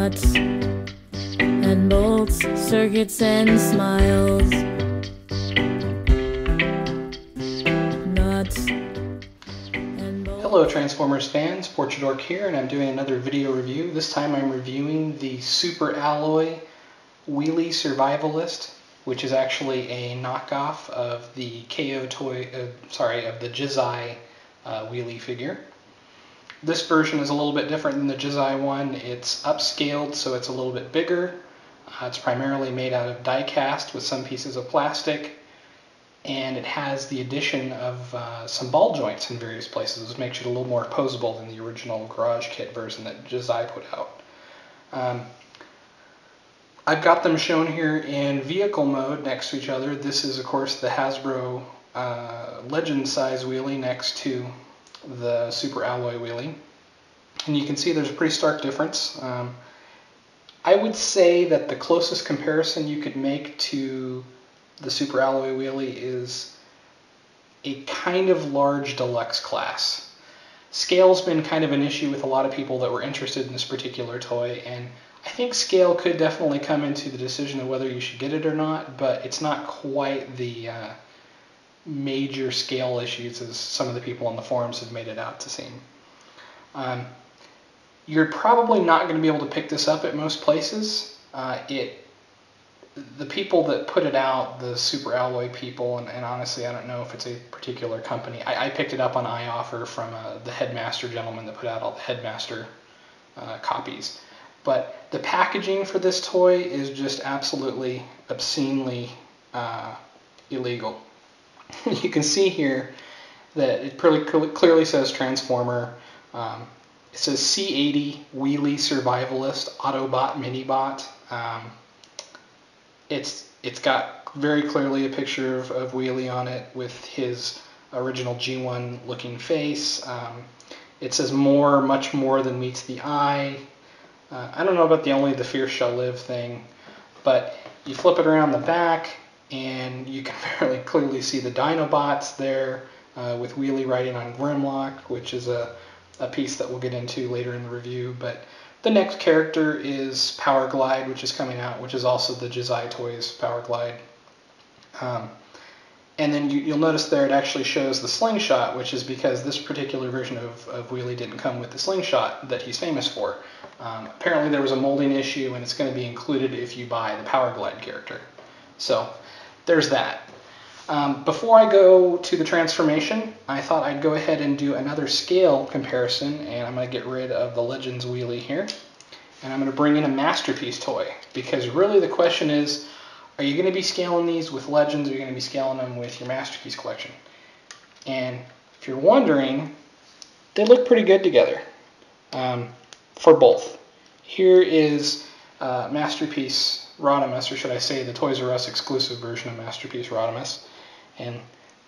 nuts and bolts, circuits and smiles. Nuts and bolts. Hello Transformers fans, Portradork here, and I'm doing another video review. This time I'm reviewing the Superalloy Wheelie Survivalist, which is actually a knockoff of the KO toy, of the Jizai Wheelie figure. This version is a little bit different than the Jizai one. It's upscaled, so it's a little bit bigger. It's primarily made out of diecast with some pieces of plastic, and it has the addition of some ball joints in various places, which makes it a little more posable than the original garage kit version that Jizai put out. I've got them shown here in vehicle mode next to each other. This is, of course, the Hasbro Legend size wheelie next to the Superalloy wheelie. And you can see there's a pretty stark difference. I would say that the closest comparison you could make to the Superalloy wheelie is a kind of large deluxe class. Scale's been kind of an issue with a lot of people that were interested in this particular toy, and I think scale could definitely come into the decision of whether you should get it or not, but it's not quite the major scale issues as some of the people on the forums have made it out to seem. You're probably not going to be able to pick this up at most places. The people that put it out, the Superalloy people, and honestly I don't know if it's a particular company. I picked it up on iOffer from the Headmaster gentleman that put out all the Headmaster copies. But the packaging for this toy is just absolutely obscenely illegal. You can see here that it pretty clearly says Transformer. It says C80 Wheelie Survivalist Autobot Minibot. It's got very clearly a picture of Wheelie on it with his original G1 looking face. It says more, much more than meets the eye. I don't know about the fierce shall live thing, but you flip it around the back and you can very clearly see the Dinobots there with Wheelie riding on Grimlock, which is a piece that we'll get into later in the review. But the next character is Power Glide, which is coming out, which is also the Jizai Toys Power Glide. And then you'll notice there it actually shows the slingshot, which is because this particular version of Wheelie didn't come with the slingshot that he's famous for. Apparently there was a molding issue, and it's going to be included if you buy the Power Glide character. So there's that. Before I go to the transformation, I thought I'd go ahead and do another scale comparison, and I'm going to get rid of the Legends wheelie here, and I'm going to bring in a Masterpiece toy, because really the question is, are you going to be scaling these with Legends, or are you going to be scaling them with your Masterpiece collection? And if you're wondering, they look pretty good together for both. Here is Masterpiece Rodimus, or should I say the Toys R Us exclusive version of Masterpiece Rodimus. And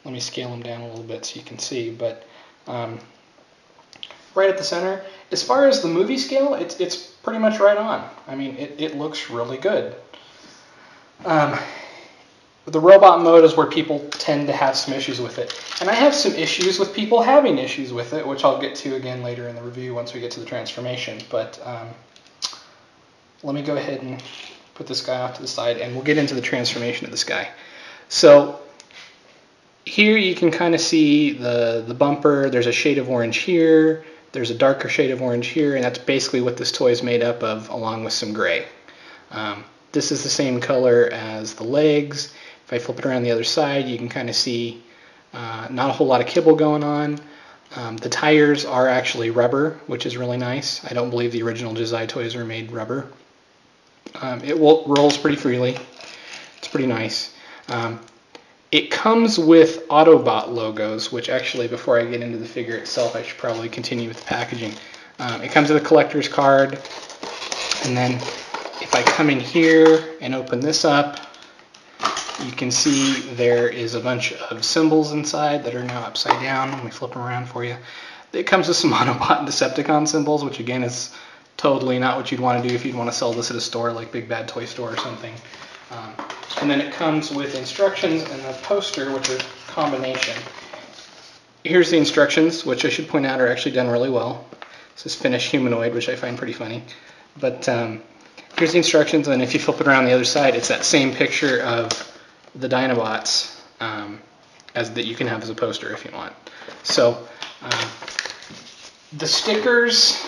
let me scale them down a little bit so you can see, but right at the center. As far as the movie scale, it's pretty much right on. I mean, it looks really good. The robot mode is where people tend to have some issues with it. And I have some issues with people having issues with it, which I'll get to again later in the review once we get to the transformation. But let me go ahead and put this guy off to the side, and we'll get into the transformation of this guy. So here you can kind of see the bumper. There's a shade of orange here. There's a darker shade of orange here, and that's basically what this toy is made up of, along with some gray. This is the same color as the legs. If I flip it around the other side, you can kind of see not a whole lot of kibble going on. The tires are actually rubber, which is really nice. I don't believe the original Jizai toys were made rubber. It rolls pretty freely. It's pretty nice. It comes with Autobot logos, which actually, before I get into the figure itself, I should probably continue with the packaging. It comes with a collector's card, and then if I come in here and open this up, you can see there is a bunch of symbols inside that are now upside down. Let me flip them around for you. It comes with some Autobot and Decepticon symbols, which again is totally not what you'd want to do if you'd want to sell this at a store like Big Bad Toy Store or something. And then it comes with instructions and a poster, which are a combination. Here's the instructions, which I should point out are actually done really well. This is finished humanoid, which I find pretty funny. But here's the instructions, and if you flip it around the other side, it's that same picture of the Dinobots as that you can have as a poster if you want. So the stickers,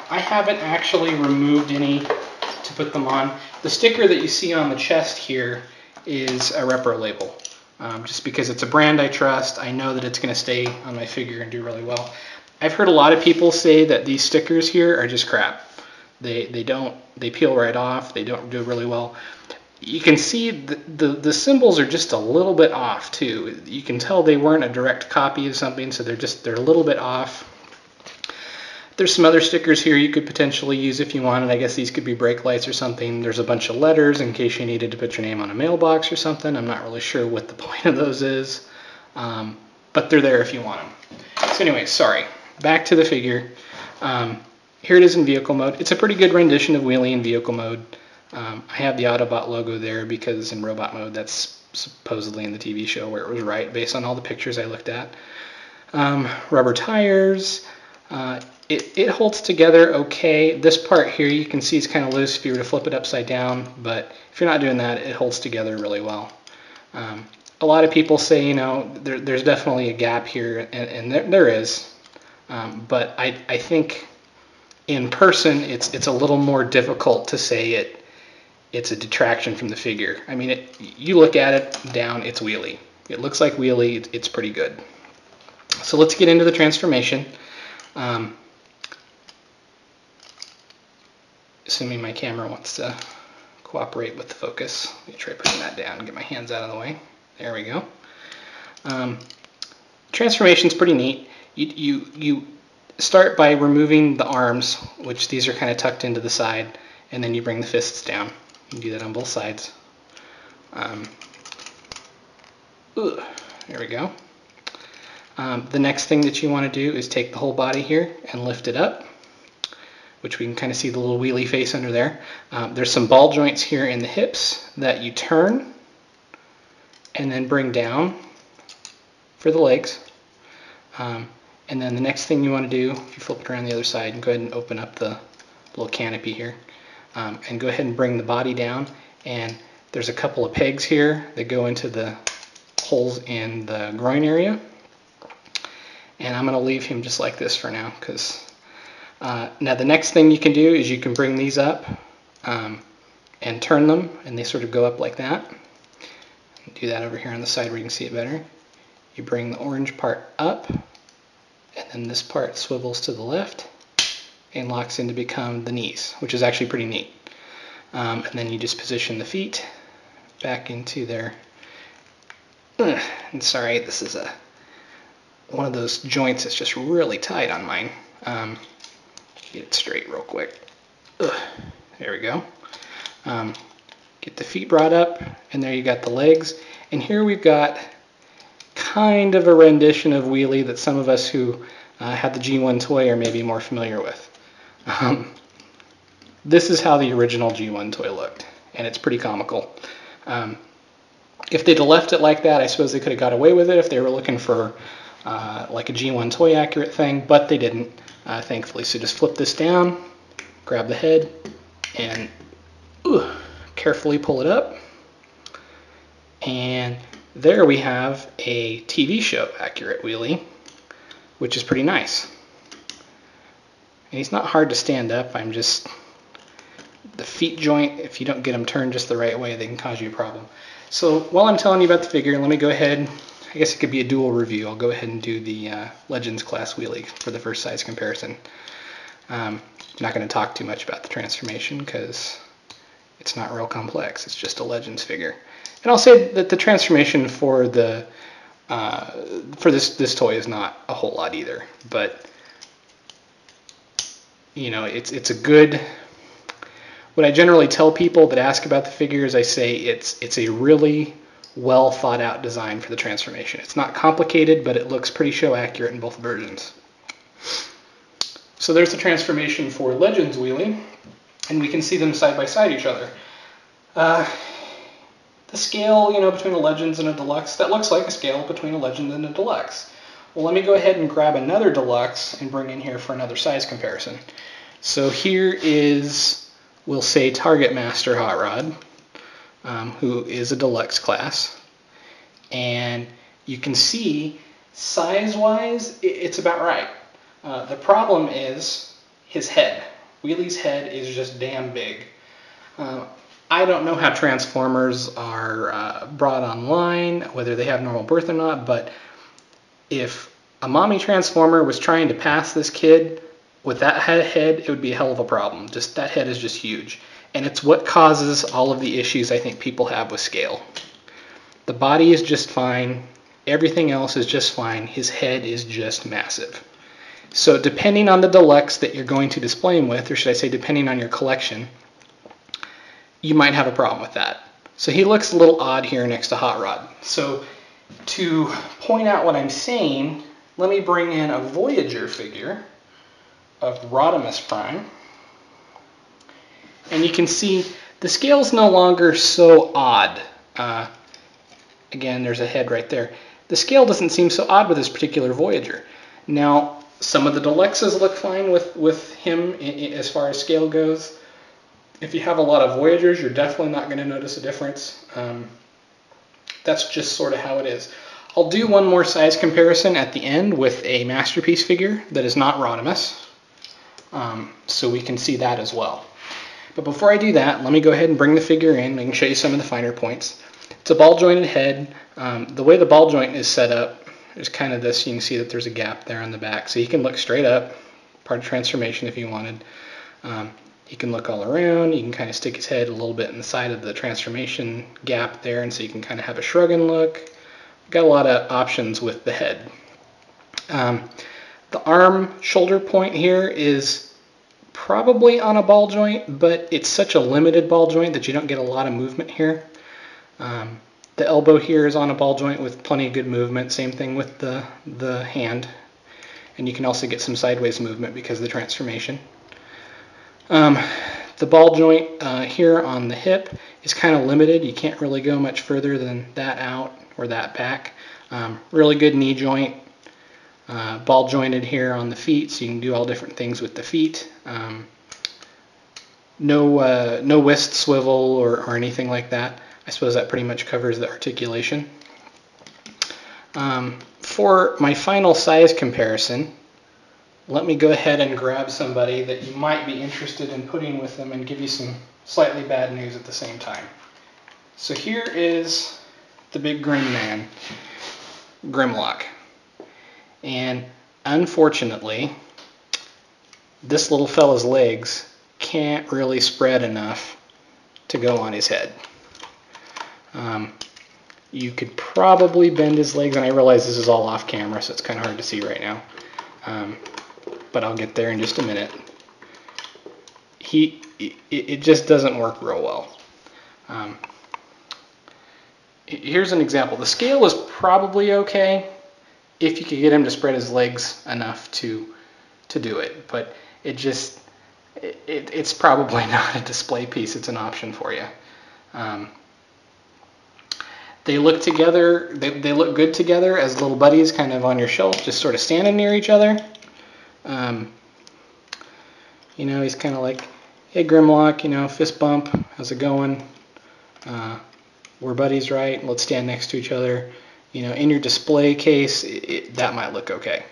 I haven't actually removed any to put them on. The sticker that you see on the chest here is a repro label. Just because it's a brand I trust, I know that it's going to stay on my figure and do really well. I've heard a lot of people say that these stickers here are just crap. They peel right off. They don't do really well. You can see the symbols are just a little bit off too. You can tell they weren't a direct copy of something, so they're a little bit off. There's some other stickers here you could potentially use if you wanted. I guess these could be brake lights or something. There's a bunch of letters in case you needed to put your name on a mailbox or something. I'm not really sure what the point of those is, but they're there if you want them. So anyway, sorry. Back to the figure. Here it is in vehicle mode. It's a pretty good rendition of Wheelie in vehicle mode. I have the Autobot logo there because in robot mode that's supposedly in the TV show where it was right based on all the pictures I looked at. Rubber tires. It holds together okay. This part here you can see is kind of loose if you were to flip it upside down, but if you're not doing that, it holds together really well. A lot of people say, you know, there's definitely a gap here, and there is, but I think in person it's a little more difficult to say it's a detraction from the figure. I mean, you look at it down, it's Wheelie. It looks like Wheelie, it's pretty good. So let's get into the transformation. Assuming my camera wants to cooperate with the focus. Let me try putting that down and get my hands out of the way. There we go. Transformation's pretty neat. You start by removing the arms, which these are kind of tucked into the side, and then you bring the fists down. You can do that on both sides. There we go. The next thing that you want to do is take the whole body here and lift it up, which we can kind of see the little wheelie face under there. There's some ball joints here in the hips that you turn and then bring down for the legs. And then the next thing you want to do, if you flip it around the other side, go ahead and open up the little canopy here. And go ahead and bring the body down. And there's a couple of pegs here that go into the holes in the groin area. And I'm going to leave him just like this for now, because now the next thing you can do is you can bring these up and turn them, and they sort of go up like that. Do that over here on the side where you can see it better. You bring the orange part up, and then this part swivels to the left and locks in to become the knees, which is actually pretty neat. And then you just position the feet back into their... And sorry, this is one of those joints that's just really tight on mine. Get it straight real quick. There we go. Get the feet brought up, and there you got the legs. And here we've got kind of a rendition of Wheelie that some of us who had the G1 toy are maybe more familiar with. This is how the original G1 toy looked, and it's pretty comical. If they'd have left it like that, I suppose they could have got away with it if they were looking for like a G1 toy accurate thing, but they didn't, thankfully. So just flip this down, grab the head, and carefully pull it up. And there we have a TV show accurate Wheelie, which is pretty nice. And he's not hard to stand up. I'm just... The feet joint, if you don't get them turned just the right way, they can cause you a problem. So while I'm telling you about the figure, let me go ahead, I guess it could be a dual review. I'll go ahead and do the Legends class Wheelie for the first size comparison. I'm not going to talk too much about the transformation because it's not real complex. It's just a Legends figure. And I'll say that the transformation for the this toy is not a whole lot either. But you know, it's a good... What I generally tell people that ask about the figure is I say it's a really well thought out design for the transformation. It's not complicated, but it looks pretty show accurate in both versions. So there's the transformation for Legends Wheelie, and we can see them side by side each other. The scale, you know, between a Legends and a Deluxe, that looks like a scale between a Legend and a Deluxe. Well, let me go ahead and grab another Deluxe and bring in here for another size comparison. So here is will say Target Master Hot Rod, who is a deluxe class. And you can see size-wise, it's about right. The problem is his head. Wheelie's head is just damn big. I don't know how Transformers are brought online, whether they have normal birth or not, but if a mommy Transformer was trying to pass this kid with that head, it would be a hell of a problem. Just that head is just huge. And it's what causes all of the issues I think people have with scale. The body is just fine. Everything else is just fine. His head is just massive. So depending on the deluxe that you're going to display him with, or should I say depending on your collection, you might have a problem with that. So he looks a little odd here next to Hot Rod. So to point out what I'm saying, let me bring in a Voyager figure of Rodimus Prime. And you can see the scale's no longer so odd. Again, there's a head right there. The scale doesn't seem so odd with this particular Voyager. Now, some of the deluxes look fine with him as far as scale goes. If you have a lot of Voyagers, you're definitely not going to notice a difference. That's just sort of how it is. I'll do one more size comparison at the end with a Masterpiece figure that is not Rodimus, so we can see that as well. But before I do that, let me go ahead and bring the figure in. I can show you some of the finer points. It's a ball jointed head. The way the ball joint is set up, there's kind of this, you can see that there's a gap there on the back, so he can look straight up, part of transformation if you wanted. He can look all around. You can kind of stick his head a little bit in the side of the transformation gap there, and so you can kind of have a shrugging look. Got a lot of options with the head. The arm shoulder point here is probably on a ball joint, but it's such a limited ball joint that you don't get a lot of movement here. The elbow here is on a ball joint with plenty of good movement. Same thing with the hand. And you can also get some sideways movement because of the transformation. The ball joint here on the hip is kind of limited. You can't really go much further than that out or that back. Really good knee joint. Ball jointed here on the feet, so you can do all different things with the feet. No wrist swivel or anything like that. I suppose that pretty much covers the articulation. For my final size comparison, let me go ahead and grab somebody that you might be interested in putting with them and give you some slightly bad news at the same time. So here is the big grim man, Grimlock. And unfortunately, this little fella's legs can't really spread enough to go on his head. You could probably bend his legs, and I realize this is all off camera, so it's kind of hard to see right now. But I'll get there in just a minute. It just doesn't work real well. Here's an example. The scale is probably okay if you could get him to spread his legs enough to do it, but it's probably not a display piece. It's an option for you. They look together. They look good together as little buddies, kind of on your shelf, just sort of standing near each other. You know, he's kind of like, hey Grimlock, you know, fist bump, how's it going? We're buddies, right? Let's stand next to each other. You know, in your display case, that might look okay.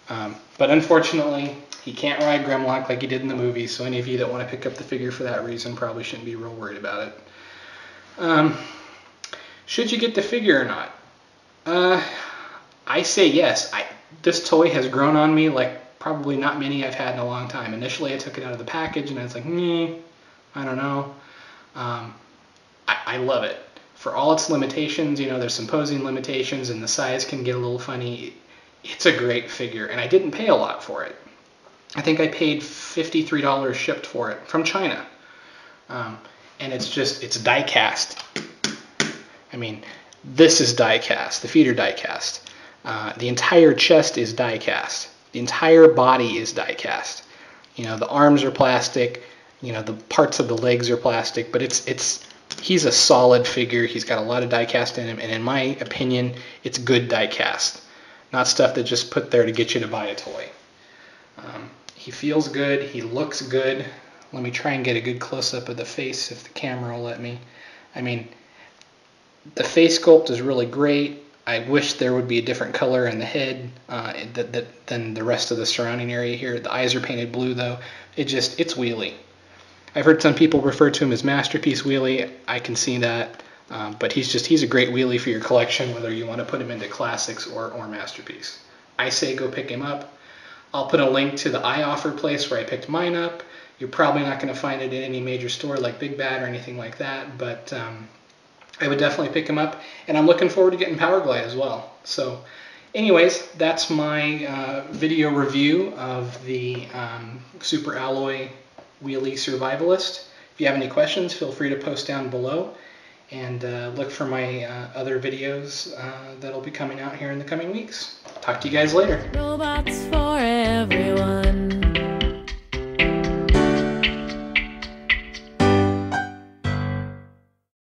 But unfortunately, he can't ride Grimlock like he did in the movie, so any of you that want to pick up the figure for that reason probably shouldn't be real worried about it. Should you get the figure or not? I say yes. This toy has grown on me like probably not many I've had in a long time. Initially, I took it out of the package and I was like, I don't know. I love it. For all its limitations, you know, there's some posing limitations and the size can get a little funny. It's a great figure, and I didn't pay a lot for it. I think I paid $53 shipped for it from China. And it's die cast. I mean, this is die cast. The feet are die cast. The entire chest is die cast. The entire body is die cast. You know, the arms are plastic. You know, the parts of the legs are plastic. But he's a solid figure. He's got a lot of die cast in him, and in my opinion, it's good die cast, not stuff that just put there to get you to buy a toy. He feels good. He looks good. Let me try and get a good close-up of the face if the camera will let me. I mean, the face sculpt is really great. I wish there would be a different color in the head than the rest of the surrounding area here. The eyes are painted blue though. It's Wheelie. I've heard some people refer to him as Masterpiece Wheelie. I can see that, but he's a great Wheelie for your collection, whether you want to put him into Classics or Masterpiece. I say go pick him up. I'll put a link to the iOffer place where I picked mine up. You're probably not going to find it in any major store like Big Bad or anything like that, but I would definitely pick him up, and I'm looking forward to getting Powerglide as well. So anyways, that's my video review of the Superalloy Wheelie Survivalist. If you have any questions, feel free to post down below, and look for my other videos that'll be coming out here in the coming weeks. Talk to you guys later. Robots